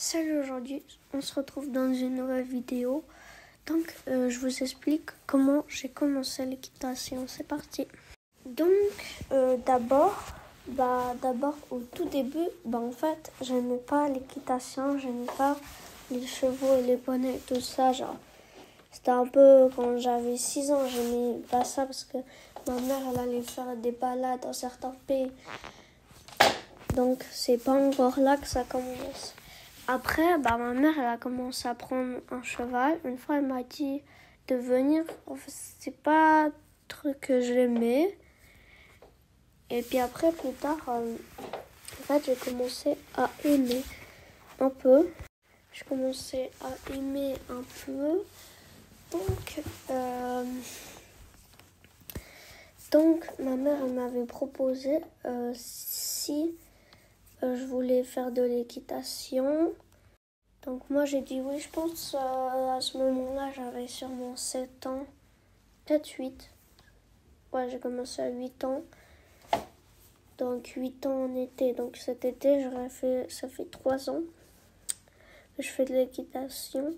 Salut, aujourd'hui on se retrouve dans une nouvelle vidéo. Donc je vous explique comment j'ai commencé l'équitation. C'est parti. Donc d'abord au tout début, en fait j'aimais pas l'équitation, j'aimais pas les chevaux et les poneys et tout ça. Genre c'était un peu quand j'avais 6 ans, j'aimais pas ça parce que ma mère elle allait faire des balades dans certains pays. Donc c'est pas encore là que ça commence. Après, ma mère, elle a commencé à prendre un cheval. Une fois, elle m'a dit de venir. En fait, c'est pas un truc que j'aimais. Et puis après, plus tard, en fait, j'ai commencé à aimer un peu. J'ai commencé à aimer un peu. Donc ma mère, elle m'avait proposé si je voulais faire de l'équitation. Donc moi j'ai dit oui, je pense à ce moment-là j'avais sûrement 7 ans, peut-être 8. Ouais, j'ai commencé à 8 ans. Donc 8 ans en été. Donc cet été ça fait 3 ans que je fais de l'équitation.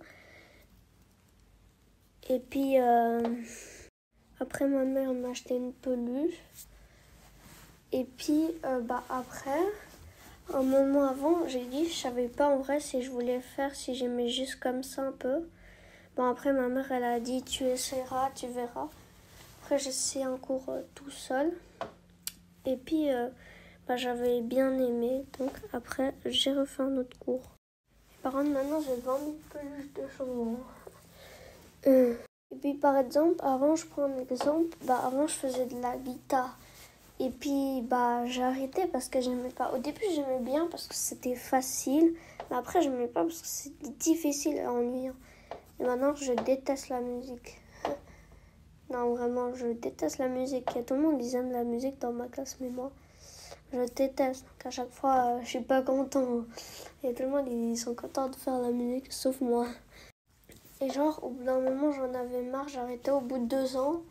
Et puis après ma mère m'a acheté une peluche. Et puis après, un moment avant, j'ai dit je savais pas en vrai si je voulais faire, si j'aimais juste comme ça un peu. Après ma mère elle a dit tu essaieras, tu verras. Après j'ai essayé un cours tout seul. Et puis j'avais bien aimé. Donc après j'ai refait un autre cours. Par contre maintenant j'ai 20 000 peluches de chevaux. Et puis par exemple, avant je prends un exemple, avant je faisais de la guitare. Et puis j'ai arrêté parce que j'aimais pas. Au début j'aimais bien parce que c'était facile. Mais après j'aimais pas parce que c'était difficile et ennuyant. Et maintenant je déteste la musique. Non vraiment je déteste la musique. Il y a tout le monde qui aime la musique dans ma classe mais moi je déteste. Donc à chaque fois je suis pas content. Et tout le monde ils sont contents de faire la musique sauf moi. Et genre au bout d'un moment j'en avais marre. J'ai arrêté au bout de 2 ans.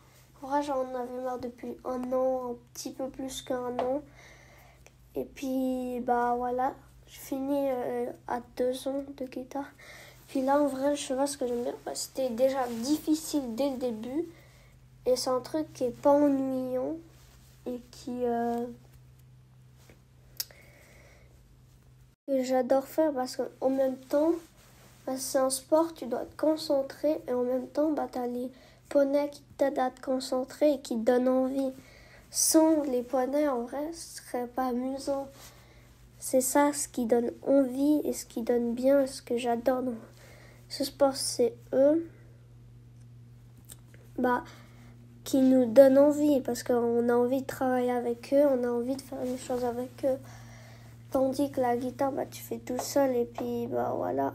En vrai, j'en avais marre depuis 1 an, un petit peu plus qu'1 an. Et puis, voilà, je finis à 2 ans de guitare. Puis là, en vrai, le cheval, ce que j'aime bien, c'était déjà difficile dès le début. Et c'est un truc qui est pas ennuyant et que j'adore faire parce qu'en même temps, c'est un sport, tu dois te concentrer et en même temps, t'as les poneys qui t'aident à te concentrer et qui te donnent envie. Sans les poneys, en vrai, ce serait pas amusant. C'est ça ce qui donne envie et ce qui donne bien, ce que j'adore dans ce sport, c'est eux qui nous donnent envie parce qu'on a envie de travailler avec eux, on a envie de faire des choses avec eux. Tandis que la guitare, tu fais tout seul et puis voilà.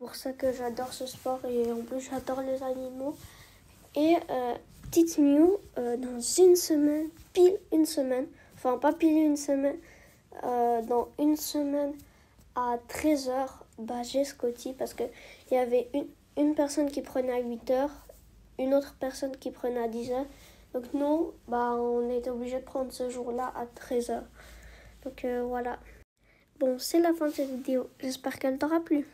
C'est pour ça que j'adore ce sport et en plus j'adore les animaux. Et petite news, dans une semaine, pile une semaine, enfin pas pile une semaine, dans une semaine à 13h, j'ai Scotty parce qu'il y avait une personne qui prenait à 8h, une autre personne qui prenait à 10h. Donc nous, on était obligés de prendre ce jour-là à 13h. Donc voilà. Bon, c'est la fin de cette vidéo. J'espère qu'elle t'aura plu.